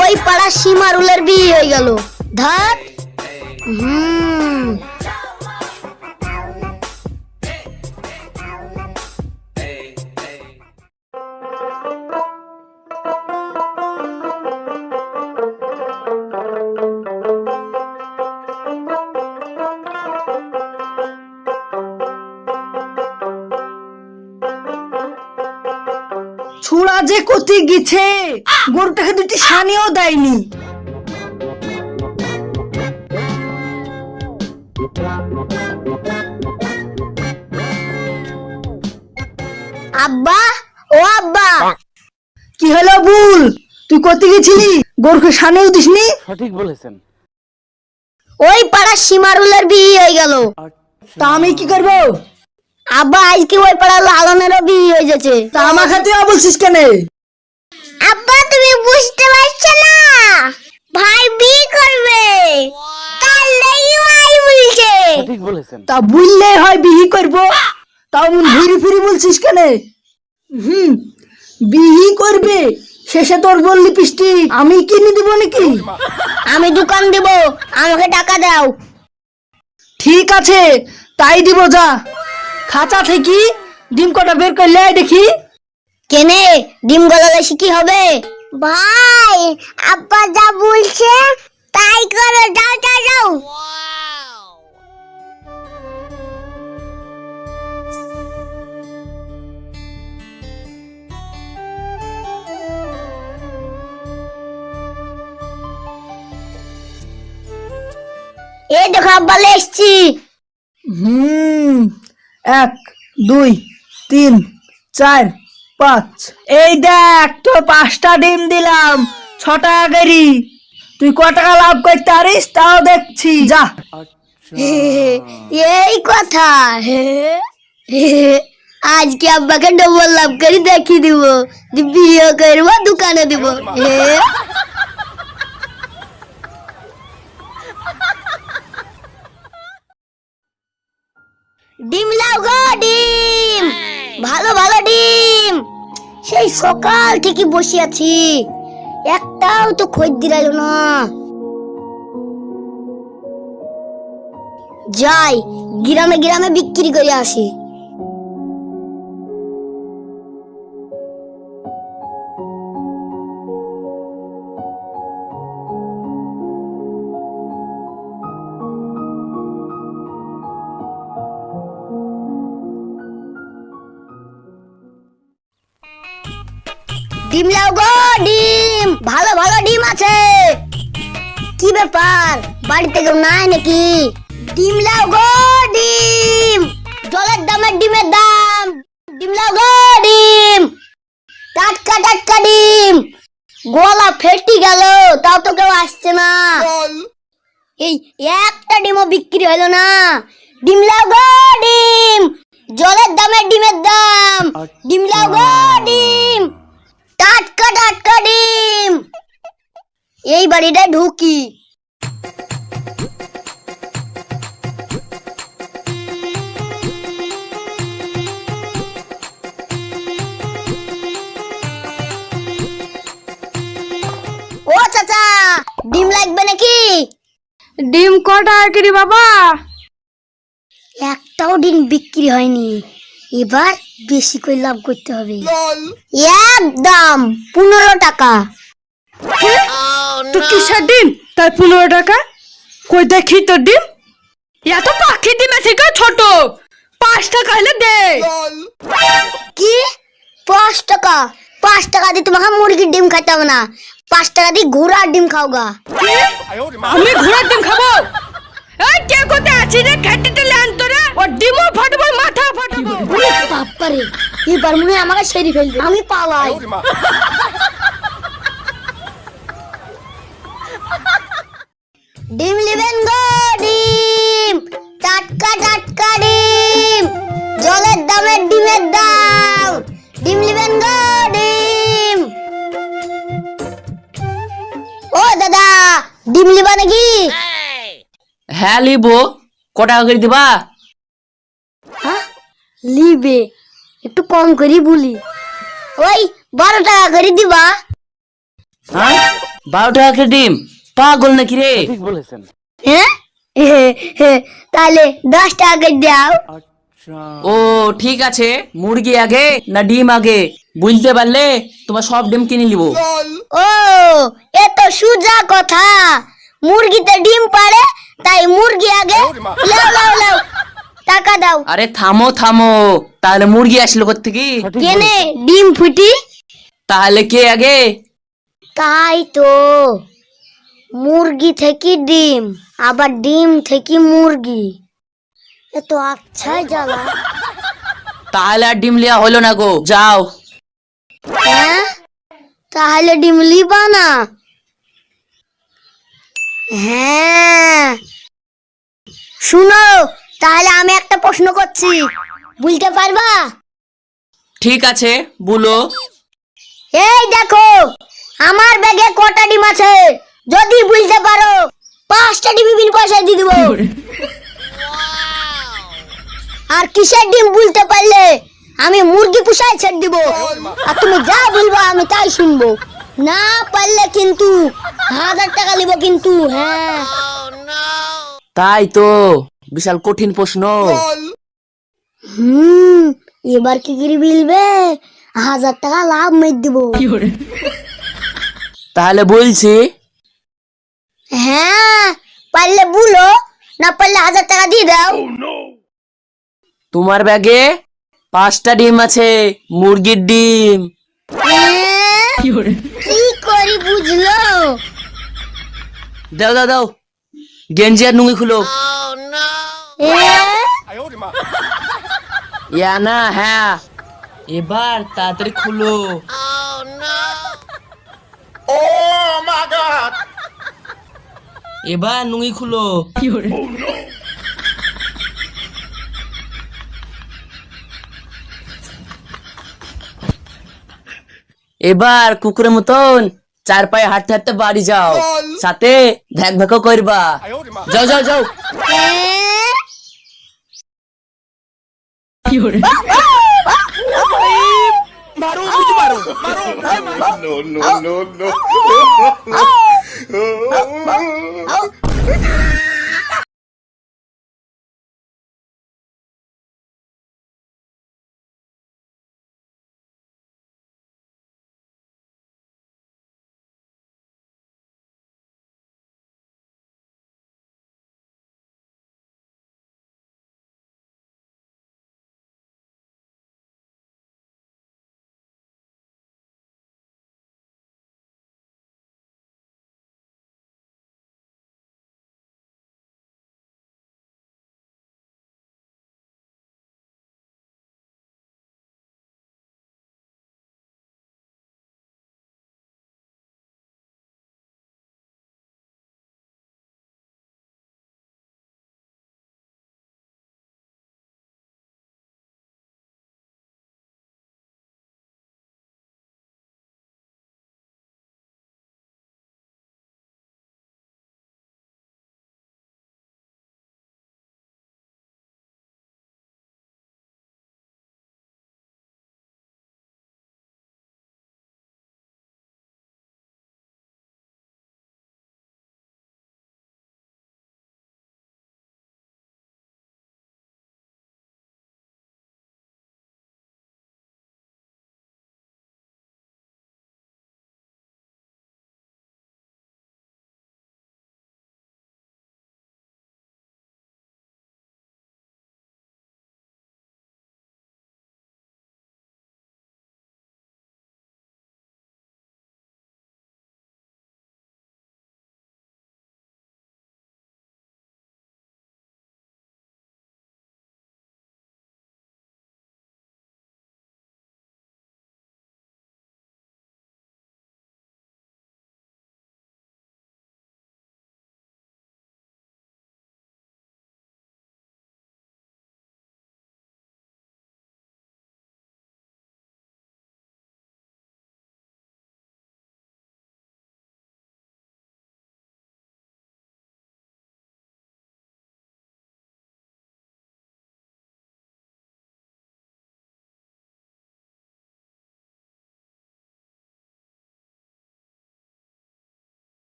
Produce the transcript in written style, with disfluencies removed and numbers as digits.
ওই পাড়া সীমারুলের বিয়ে হয়ে গেল। ধাত ছুড়া যে কোথি গেছে, গরুটাকে দুটি সানিও দেয়নি। আব্বা, ও আব্বা, কি হলো বুল? তুই কোথি গেছিলি? গরুকে সানিও দিসনি? সঠিক বলেছেন। ওই পাড়া সীমারুলের বিয়ে হয়ে গেল। তা আমি কি করবো? আব্বা, আজকে ওই পাড়া লালনেরও বিয়ে হয়ে যাচ্ছে। তা আমাকে তুই বলছিস কেন? আব্বা, তুমি বুঝতে পারছো না, ভাই বিয়ে করবে, তার লাগি ভাই বলছে। সঠিক বলেছেন। তা বুঝলে হয় বিহি করবো, তাও ঘুরি ফিরি বলছিস কেন? বিহি করবে, শেষে তোর বললি পিস্টি আমি কিনে দিব নাকি? আমি দোকান দিব, আমাকে টাকা দাও। ঠিক আছে, তাই দিব। যা, খাঁচা থেকে ডিম কটা বের করলে আয় দেখি। কেনে ডিম গলালে কি হবে? ভাই, আব্বা যা বলছে তাই করো, যাও যাও যাও। এই দেখো আব্বা, এসছি। 1 2 3 4 5। এই দেখ, তোর 5টা ডিম দিলাম, 6 টাকা করি। তুই ক টাকা লাভ করতে পারিস তাও দেখছি। যা। এই কথা, আজকে আব্বাকে ডবল লাভ করে দেখি দিব, বিয়ে করবো, দোকানে দিব। ডিম লাও গো, ডিম, ভালো ভালো ডিম। সেই সকাল থেকে বসে আছি, একটাও তো খদ্দের এলো না। যাই গ্রামে গ্রামে বিক্রি করে আসি। ডিম লাও গো, ডিম, ভালো ভালো ডিম আছে। কি ব্যাপার, বাড়িতে কেউ নাই নাকি? ডিম লাও গো, ডিম, জলের দামের ডিমের দাম। ডিম লাও গো, ডিম, টাটকা টাটকা ডিম। গলা ফেটে গেল, তাও তো কেউ আসছে না। এই একটা ডিমও বিক্রি হলো না। ডিম লাও গো, ডিম, জলের দামের ডিমের দাম। ডিম লাও গো, ডিম, টাটকা টাটকা ডিম। এই বাড়িটা ঢুকি। ও চাচা, ডিম লাগবে নাকি? ডিম কটা করি বাবা? একটাও ডিম বিক্রি হয়নি, এবার বেশি করে লাভ করতে হবে। একদম 15 টাকা। তো কিসের ডিম তাই 15 টাকা? কই দেখি তোর ডিম। এত পাখি ডিম থেকে ছোট, 5 টাকা হলে দে। কি 5 টাকা? 5 টাকা দিয়ে তোমাকে মুরগির ডিম খাইতে হবে না, 5 টাকা দিয়ে ঘোড়ার ডিম খাওগা। আমি ঘোড়ার ডিম খাবো? এই কে কোথায় আছিস রে? খেতে আন্তরে ও ডিমও ফাটবো, মাথা ফাটবো। বাপ্পারে, এবার মনে হয় আমাকে সেরি ফেলবে, আমি পালাই। ডিম নেবেন গো, ডিম, টাটকা টাটকা ডিম, জলের দামের ডিমের দাম। ডিম নেবেন গো, ডিম। ও দাদা, ডিম লিবা নাকি? হ্যাঁ লিবো। কটা করে দিবা? হ্যাঁ লিবে, একটু কম করি বলি, ওই 12 টাকা করে দিবা। হ্যাঁ 12 টাকা করে ডিম, পাগল নাকি রে? হ্যাঁ তাহলে 10 টাকা করে দাও। ও ঠিক আছে, মুরগি আগে না ডিম আগে বুঝতে পারলে তোমার সব ডিম কিনে নিব। ও এ তো সুজা কথা, মুরগিতে ডিম পারে তাই মুরগি আগে। লাও লাও লাও, টাকা দাও। আরে থামো থামো, তাহলে মুরগি আসলো কোত্থেকে? কেনে ডিম ফুটি? তাহলে কে আগে? তাই তো, মুরগি থেকে ডিম, আবার ডিম থেকে মুরগি, এ তো আচ্ছাই জ্বালা। তাহলে আর ডিম লিয়া হলো না গো, যাও। হ্যাঁ তাহলে ডিম লিবা না? হ্যাঁ শুনো, তাহলে আমি একটা প্রশ্ন করছি, বলতে পারবা? ঠিক আছে বলো। এই দেখো, আমার ব্যাগে কটা ডিম আছে, যদি বলতে পারো 5টা ডিম বিন পয়সায় দিয়ে দেবো। আর কিসের ডিম বলতে পারলে আমি মুরগি পুষায় ছেড়ে দিব, আর তুমি যা বলবা আমি তাই শুনবো। না পারলে কিন্তু 1000 টাকা নিব কিন্তু। হ্যাঁ তাই তো, বিশাল কঠিন প্রশ্ন। এবার কি করে বিলবে? 1000 টাকা লাভ মেরে দিব। তাহলে বলছি, হ্যাঁ পারলে বলো, না পারলে 1000 টাকা দিয়ে দাও। তোমার ব্যাগে 5টা ডিম আছে, মুরগির ডিম। কি করি বুঝলো? দাও দাও দাও, গেঞ্জি আর নুঙ্গি খুলো। ইয়া না, হ্যাঁ এবার তাড়াতাড়ি খুলো। এবার নুঙ্গি খুলো। এবার কুকুরের মতন 4 পায়ে হাঁটতে হাঁটতে বাড়ি যাও, সাথে ধ্যাক ভ্যাকও করবা। যাও যাও যাও। no, no, no, no.